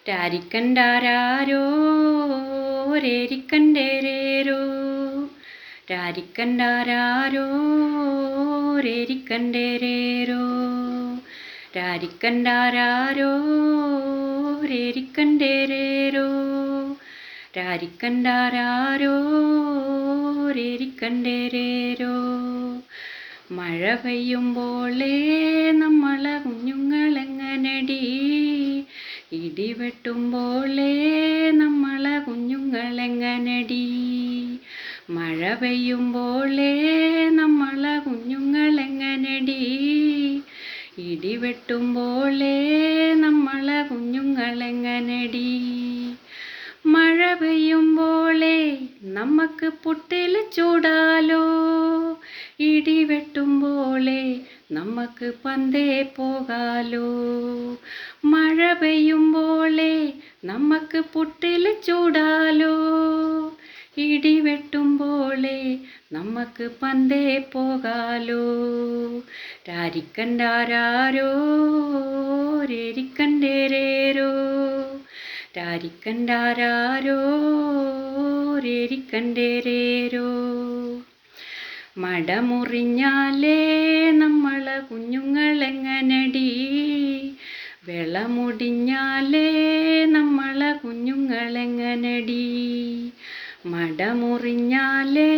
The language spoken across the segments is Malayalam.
രാരിക്കണ്ടാരോ രേരിക്കണ്ടേരേരോ രാരിക്കണ്ടാരോ രേരിക്കണ്ടേരേരോ രാരിക്കണ്ടാരോ രേരിക്കണ്ടേരേരോ രാരിക്കണ്ടാരോ രേരിക്കണ്ടേരേരോ മഴ പെയ്യുമ്പോളേ നമ്മളെ കുഞ്ഞുങ്ങളെങ്ങനടി ഇടിവെട്ടുമ്പോളേ നമ്മളെ കുഞ്ഞുങ്ങളെങ്ങനടി മഴ പെയ്യുമ്പോളേ നമ്മളെ കുഞ്ഞുങ്ങളെങ്ങനടി ഇടിവെട്ടുമ്പോളേ നമ്മളെ കുഞ്ഞുങ്ങളെങ്ങനടി മഴ പെയ്യുമ്പോളേ നമുക്ക് പുട്ടിൽ ചൂടാലോ ഇടിവെട്ടുമ്പോളേ നമുക്ക് പന്തേ പോകാലോ മഴ പെയ്യുമ്പോളേ നമുക്ക് പുട്ടിൽ ചൂടാലോ ഇടിവെട്ടുമ്പോളേ നമുക്ക് പന്തേ പോകാലോ രാരിക്കണ്ടാരോ രേരിക്കണ്ടേരേരോ രാരിക്കണ്ടാരോ രേരിക്കണ്ടേരേരോ മടമുറിഞ്ഞാലേ നമ്മളെ കുഞ്ഞുങ്ങളെങ്ങനടി വെളമുടിഞ്ഞാലേ നമ്മളെ കുഞ്ഞുങ്ങളെങ്ങനടി മടമുറിഞ്ഞാലേ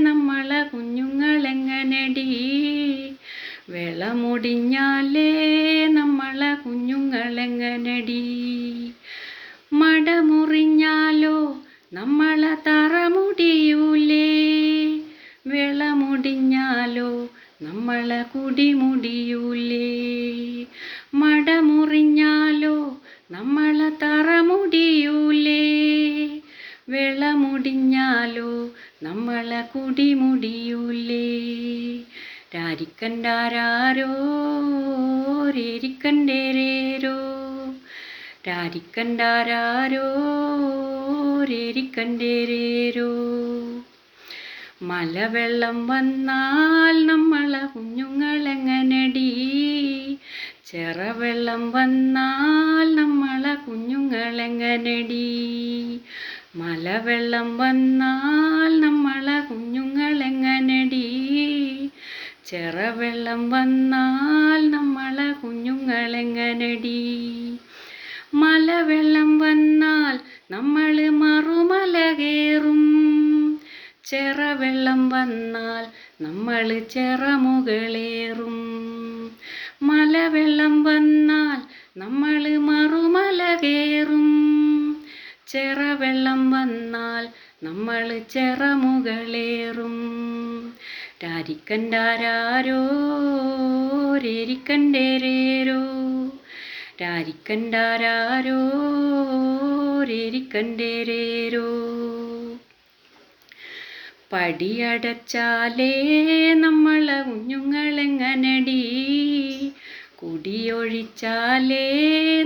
നമ്മളെ കുഞ്ഞുങ്ങളെങ്ങനടി വെളമുടിഞ്ഞാലേ നമ്മളെ കുഞ്ഞുങ്ങളെങ്ങനടി മടമുറിഞ്ഞാലോ നമ്മളെ തറമുടിയൂലേ വെളമുടിഞ്ഞാലോ നമ്മളെ കുടിമുടിയൂലേ മടമുറിഞ്ഞാലോ നമ്മളെ തറമുടിയൂലേ വെളമുടിഞ്ഞാലോ നമ്മളെ കുടിമുടിയൂലേ രാരിക്കണ്ടാരോ രേരിക്കണ്ടേരേരോ രാരിക്കണ്ടാരോ രേരിക്കണ്ടേരേരോ മലവെള്ളം വന്നാൽ നമ്മളെ കുഞ്ഞുങ്ങളെങ്ങനടി ചെറവെള്ളം വന്നാൽ നമ്മളെ കുഞ്ഞുങ്ങളെങ്ങനടി മലവെള്ളം വന്നാൽ നമ്മളെ കുഞ്ഞുങ്ങളെങ്ങനടി ചെറവെള്ളം വന്നാൽ നമ്മളെ കുഞ്ഞുങ്ങളെങ്ങനടി മലവെള്ളം വന്നാൽ നമ്മൾ മറുമല കയറും ചെറവെള്ളം വന്നാൽ നമ്മൾ ചെറമുകളേറും മലവെള്ളം വന്നാൽ നമ്മൾ മറുമല കയറും ചെറവെള്ളം വന്നാൽ നമ്മൾ ചെറമുകളേറും രാരിക്കണ്ടാരോ രേരിക്കണ്ടേരേരോ രാരിക്കണ്ടാരോ രേരിക്കണ്ടേരേരോ പടിയടച്ചാലേ നമ്മളെ കുഞ്ഞുങ്ങളെങ്ങനടി കുടിയൊഴിച്ചാലേ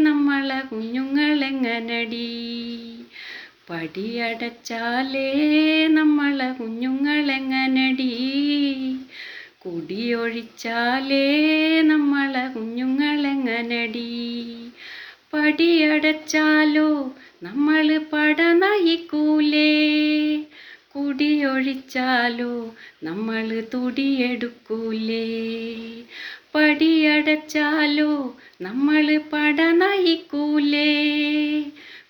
നമ്മളെ കുഞ്ഞുങ്ങളെങ്ങനടി പടിയടച്ചാലേ നമ്മളെ കുഞ്ഞുങ്ങളെങ്ങനടി കുടിയൊഴിച്ചാലേ നമ്മളെ കുഞ്ഞുങ്ങളെങ്ങനടി പടിയടച്ചാലോ നമ്മൾ പട നയിക്കൂലേ കുടിയൊഴിച്ചാലോ നമ്മൾ തുടിയെടുക്കൂലേ പടിയടച്ചാലോ നമ്മൾ പട നയിക്കൂലേ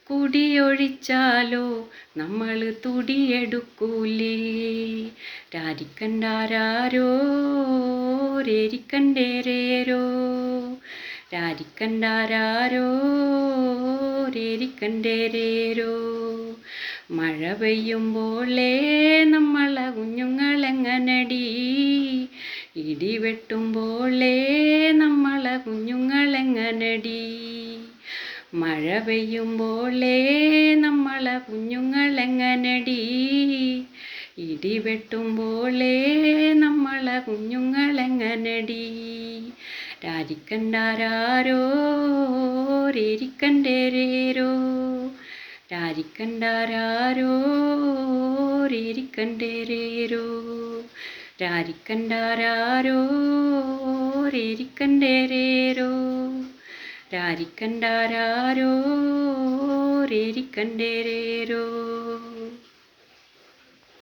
കുടിയൊഴിച്ചാലോ നമ്മൾ തുടിയെടുക്കൂലേ രാരിക്കണ്ടാരോ രേരിക്കണ്ടേരേരോ രാരിക്കണ്ടാരോ രേരിക്കണ്ടേരേരോ മഴ പെയ്യുമ്പോളേ നമ്മളെ കുഞ്ഞുങ്ങളെങ്ങനടി ഇടിവെട്ടുമ്പോളേ നമ്മളെ കുഞ്ഞുങ്ങളെങ്ങനടി മഴ പെയ്യുമ്പോളേ നമ്മളെ കുഞ്ഞുങ്ങളെങ്ങനടി ഇടിവെട്ടുമ്പോളേ നമ്മളെ കുഞ്ഞുങ്ങളെങ്ങനടി രാരിക്കണ്ടാരോ രേരിക്കണ്ടേരേരോ രാരിക്കണ്ടാരോ രേരിക്കണ്ടേരേരോ രാരിക്കണ്ടാരോ രേരിക്കണ്ടേരേരോ രാരിക്കണ്ടാരോ രേരിക്കണ്ടേരേരോ.